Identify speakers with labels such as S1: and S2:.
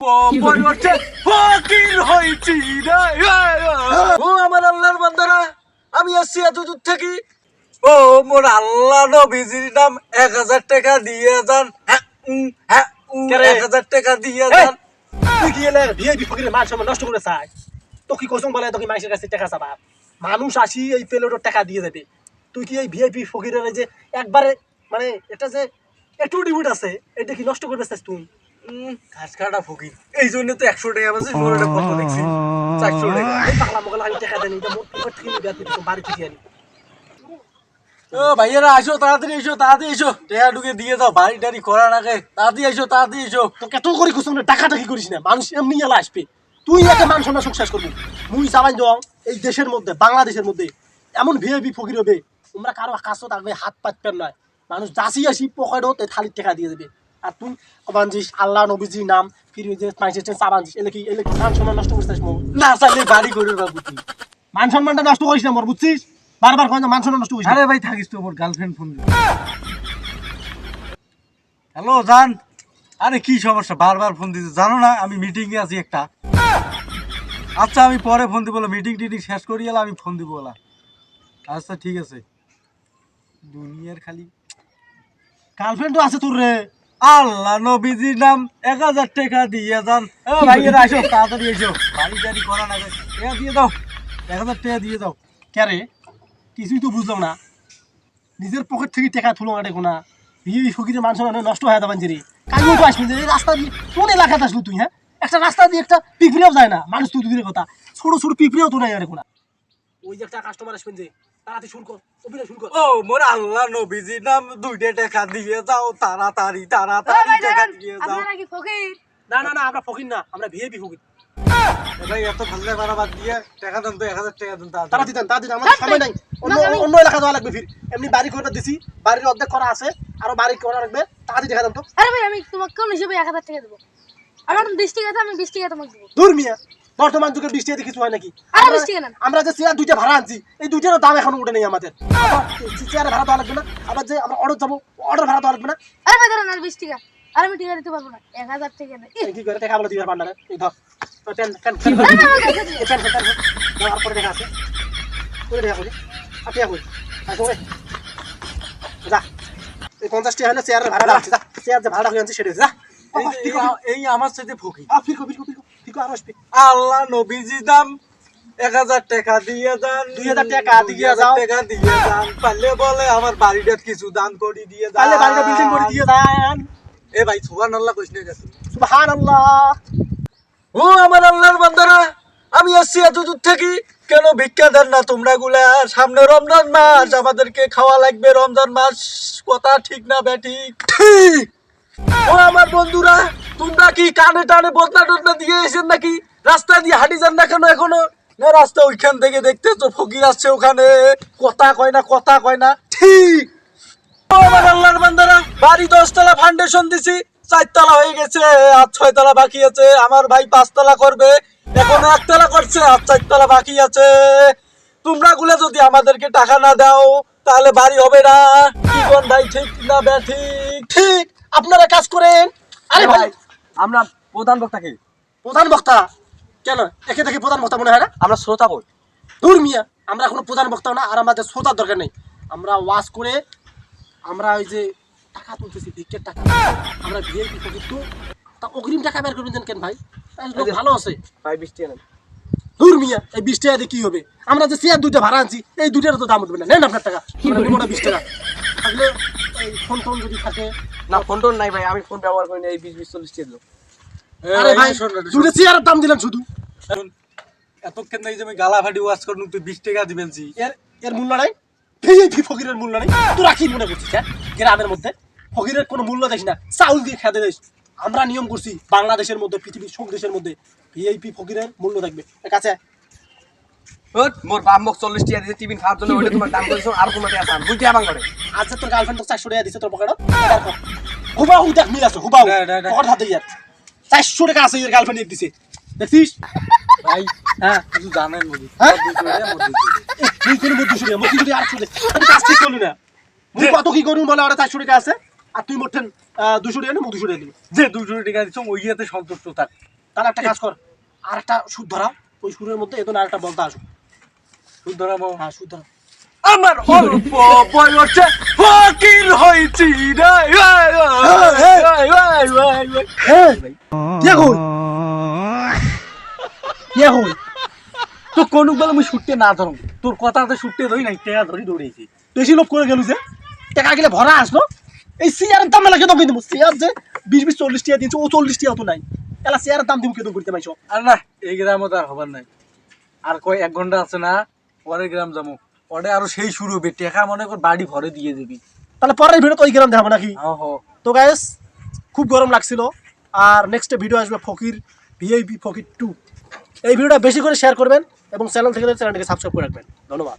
S1: আমার আল্লাহর বান্দারা, আমি আসছি এত দূর থেকে। ও মোর আল্লাহ নবীজির নাম 1000 টাকা দিয়ে যান। 1000 টাকা দিয়ে যান।
S2: তুই কি এলে ভিআইপি ফকিরের মান সম্মান নষ্ট করে চাই? তো কি কসম বলে তোকে মাইসের কাছে টাকা চাবা? মানুষ আসি এই পেলোডের টাকা দিয়ে যাবে। তুই কি এই ভিআইপি ফকিরের যে একবারে মানে এটা যে একটু ডিউট আছে এটা কি নষ্ট করে চাস তুই?
S1: ঘাস কাটা ফকির, এই জন্য তো 100 টাকা বাজে মোরটা কত দেখছি 400 টাকা।
S2: এই পাগলা মোগলা আমি টাকা দেন, এটা মোট পকেট থেকে নিয়ে তুই বাড়ি থেকে আনি।
S1: ও ভাইয়েরা আসো, তাড়াতাড়ি এসো, তাড়াতাড়ি এসো, টাকা ঢুকে দিয়ে দাও, বাড়ি টাড়ি করা নাকি। তাড়াতাড়ি এসো, তাড়াতাড়ি এসো।
S2: তো কত করে কসম টাকাটা কি করিস না? মানুষ এমনি এলা আসবে, তুই একে মান সম্মান সুখ শেষ করবি। মুই চাবাই দং এই দেশের মধ্যে, বাংলাদেশের মধ্যে এমন ভিআইপি ফকির হবে তোমরা কারো কাছে থাকবে হাত পাতবেন নয়। মানুষ যাসি আসি পকেটও থালির টাকা দিয়ে দেবে। আর তুই কবানজিস আল্লাহ নবীজির নাম ফিরে যে মাইসের চাবানজিস, এলে কি মান সম্মান নষ্ট করছিস?
S1: না চাইলে বাড়ি করে বাবু তুই
S2: মান সম্মানটা নষ্ট করিস না মোর, বুঝছিস? বারবার কয় না মান সম্মান নষ্ট করিস।
S1: আরে ভাই থাকিস তো, ওর গার্লফ্রেন্ড ফোন দিল। হ্যালো জান, আরে কি সমস্যা বারবার ফোন দিতে? জানো না আমি মিটিং এ আছি একটা। আচ্ছা আমি পরে ফোন দিব, মিটিং টিটিং শেষ করি এলা আমি ফোন দিব ওলা। আচ্ছা ঠিক আছে। দুনিয়ার খালি
S2: গার্লফ্রেন্ডও আছে তোর রে?
S1: আল্লাহ নবীজির নাম 1000 টাকা দিয়ে যান। ও ভাইয়েরা আসো, তাড়াতাড়ি এসো, বাড়ি টাড়ি করা না টাকা দিয়ে দাও, 1000 টাকা দিয়ে দাও।
S2: কে রে? কিছুই তো বুঝলাম না। নিজের পকেট থেকে টাকা তুলো না দেখো না, ভিআইপি ফকিরের মান সম্মান নষ্ট হয়ে যাবেন যে রে। কাজও তো আসবি এই রাস্তা দিয়ে, কোন এলাকাতে আসলো তুই? হ্যাঁ, একটা রাস্তা দিয়ে একটা পিঁপড়েও যায় না, মানুষ তুই দূরের কথা, ছোট ছোট পিঁপড়েও তো নাই দেখো না। ওই যে একটা কাস্টমার আসবেন যে, তাড়াতাড়ি শুরু কর, অভিনয় শুরু কর।
S1: ও মোর আল্লাহ নবীজির নাম 2 টাকা দিয়ে যাও, তাড়াতাড়ি তাড়াতাড়ি টাকা দিয়ে যাও।
S3: আপনারা কি ফকির?
S2: না না না, আমরা ফকির না, আমরা ভিআইপি ফকির।
S1: ভাই এত ভাল্লে মারা বাদ দিয়ে টাকা দেন তো, 1000 টাকা দেন
S2: তাড়াতাড়ি দেন, তাড়াতাড়ি, আমাদের সময় নাই। অন্য এলাকা যাওয়া লাগবে ফির। এমনি বাড়ি করে দিছি, বাড়ির অর্ধেক করা আছে, আরো বাড়ি করা লাগবে। তাড়াতাড়ি দেখা দেন তো।
S3: আরে ভাই আমি তোমাকে কোন হিসেবে 1000 টাকা দেবো? আমার 20 টাকা আছে, আমি 20 টাকা তোমাকে দেবো।
S2: দূর মিয়া, বর্তমান যুগে বৃষ্টি এদিকে কিছু হয় নাকি?
S3: আরে 20 টাকা না।
S2: আমরা যে চেয়ার দুইটা ভাড়া আনছি, এই দুইটারও দাম এখনো উঠে নেই আমাদের। চেয়ারে ভাড়া দেওয়া লাগবে না? আবার যে আমরা অর্ডার যাবো, অর্ডার ভাড়া দেওয়া লাগবে না?
S3: আরে ভাই দাঁড়ান, আর 20 টাকা। আর আমি টাকা দিতে পারবো না, 1000 টাকা না।
S2: এই কি করে টাকা বলে দিবার পান্ডারে? এই ধর তো টেন টেন টেন আর পরে দেখা আছে, করে দেখা করি আর টাকা করি আসলে যা। এই 50 টাকা হলে চেয়ারের ভাড়া আছে, যা চেয়ার যে ভাড়া হয়ে আনছি সেটা যা।
S1: এই আমার সাথে ফকির।
S2: ফিরকো ফিরকো ফিরকো ফিরকো আর আসবে।
S1: আল্লাহ নবীজির নাম 1000 টাকা দিয়ে যান,
S2: 2000 টাকা দিয়ে যাও,
S1: টাকা দিয়ে যান। পারলে বলে আমার বাড়িটা কিছু দান করে দিয়ে যান,
S2: তাহলে বাড়িটা বিল্ডিং করে দিয়ে যান।
S1: এ ভাই সুবহানাল্লাহ কইছ না গেছে।
S2: সুবহানাল্লাহ।
S1: ও আমার আল্লাহর বান্দারা, আমি আসছি এত দূর থেকে। কেন ভিক্ষা দেন না তোমরা গুলা? সামনে রমজান মাস, আমাদেরকে খাওয়া লাগবে। রমজান মাস কথা ঠিক না ব্যাঠিক? ঠিক। ও আমার বন্ধুরা, তোমরা কি কানে টানে বদনা টদনা দিয়ে এসেন নাকি? রাস্তা দিয়ে হাঁটি যান না কেন এখনো? না রাস্তা ওইখান থেকে দেখতেছো ফকির আসছে ওখানে, কথা কয় না, কথা কয় না। ঠিক। ও আমার আল্লাহর বান্দারা, বাড়ি 10 তলা ফাউন্ডেশন দিছি, 4 তলা হয়ে গেছে, আর 6 তলা বাকি আছে। আমার ভাই 5 তলা করবে, এখন 1 তলা করছে, আর 4 তলা বাকি আছে। তোমরা গুলো যদি আমাদেরকে টাকা না দাও তাহলে বাড়ি হবে না। কি কোন ভাই, ঠিক না ব্যাঠিক?
S2: ঠিক, আপনারা কাজ করেন। আরে ভাই,
S4: আমরা প্রধান বক্তাকে,
S2: প্রধান বক্তা কেন? একে দেখে প্রধান বক্তা মনে হয় না?
S4: আমরা শ্রোতা বই।
S2: দূর মিয়া, আমরা কোনো প্রধান বক্তা না, আর আমাদের শ্রোতার দরকার নেই। আমরা ওয়াজ করে আমরা ওই যে টাকা তুলতেছি, ভিক্ষের টাকা, আমরা ভিআইপি কিন্তু তা অগ্রিম টাকা বের করবেন কেন ভাই? লোক ভালো আছে
S4: ভাই 20 টাকা নেন।
S2: দূর মিয়া, এই 20 টাকা দিয়ে কি হবে? আমরা যে চেয়ার দুইটা ভাড়া আনছি, এই দুইটারও তো দাম উঠবে না। নেন আপনার টাকা, আমরা নেবো না 20 টাকা। থাকলে এই ফোন টোন যদি থাকে।
S4: না ফোন টোন নাই ভাই, আমি ফোন ব্যবহার করি না। এই 20-40 টাকা দিলো।
S2: আরে ভাই, দুটো চেয়ারের দাম দিলাম শুধু।
S1: এতক্ষণ নাই যে আমি গালা ফাটি ওয়াজ করুন, তুই 20 টাকা দিবেন জি?
S2: এর মূল্য নাই, ভিআইপি ফকিরের মূল্য নাই। তোরা কি মনে করছিস? হ্যাঁ, গ্রামের মধ্যে ফকিরের কোনো মূল্য দেখিস না, চাউল দিয়ে খেতে দেশ। আমরা নিয়ম করছি বাংলাদেশের মধ্যে, পৃথিবীর সব দেশের মধ্যে ভিআইপি ফকিরের মূল্য থাকবে। কাছে
S4: মোর বাপ মুখ 40 টাকা দিতে টিফিন খাওয়ার জন্য, ওইটা তোমার দাম করেছো আর তোমার টাকা দাম 2 টাকা বাং করে।
S2: আচ্ছা, তোর গার্লফ্রেন্ড তো 400 টাকা দিছে তোর পকেটে, হুবাহু দেখ মিল আছে, হুবাহু পকেট হাতে ইয়ার 400 টাকা আছে। এর গার্লফ্রেন্ড দিছে, দেখছিস
S1: ভাই?
S2: হ্যাঁ,
S1: কিছু জানেন বলি?
S2: হ্যাঁ? তুই কোনো মধ্যে শুনে মধ্যে যদি 800 টাকা আমি কাজ ঠিক করলি না। মুই কত কি করুন বলে, ওরা 400 টাকা আছে, আর তুই মোটেন 200 টাকা না, 200 টাকা দিবি।
S1: যে 200 টাকা দিচ্ছ ওই ইয়েতে সন্তুষ্ট থাক।
S2: তাহলে একটা কাজ কর, আর একটা সুদ ধরাও, ওই সুরের মধ্যে এত আর একটা বলতে আসো।
S1: সুদ ধরাবো।
S2: হ্যাঁ সুদ ধরাও।
S1: আমার অল্প বয়সে ফকির হইছি রে।
S2: হ্যাঁ কে কই কে কই
S1: তো কোন বেলা মুই ছুটতে না ধরুন, তোর কথাতে ছুটতে ধরি নাই, টেয়া ধরি দৌড়েছি।
S2: বেশি লোভ করে গেলু যে, টাকা গেলে ভরা আসলো। এই চেয়ারের দাম মেলা কেন দিব? চেয়ার যে 20-40 টাকা দিনছে, ও 40 টাকা তো নাই। এলা চেয়ারের দাম দিব কেন করতে পাইছো?
S1: আর না, এই গ্রামও তো আর হবার নাই। আর কয় 1 ঘন্টা আছে না, পরের গ্রাম যাবো। পরে আরো সেই শুরু হবে, টেকা মনে কর বাড়ি ভরে দিয়ে দিবি।
S2: তাহলে পরের ভিডিও তো ওই গ্রাম দেখাবো নাকি?
S1: হ্যাঁ।
S2: তো গাইস, খুব গরম লাগছিল। আর নেক্সট ভিডিও আসবে ফকির ভিআইপি ফকির 2। এই ভিডিওটা বেশি করে শেয়ার করবেন এবং চ্যানেল থেকে চ্যানেলটাকে সাবস্ক্রাইব করে রাখবেন। ধন্যবাদ।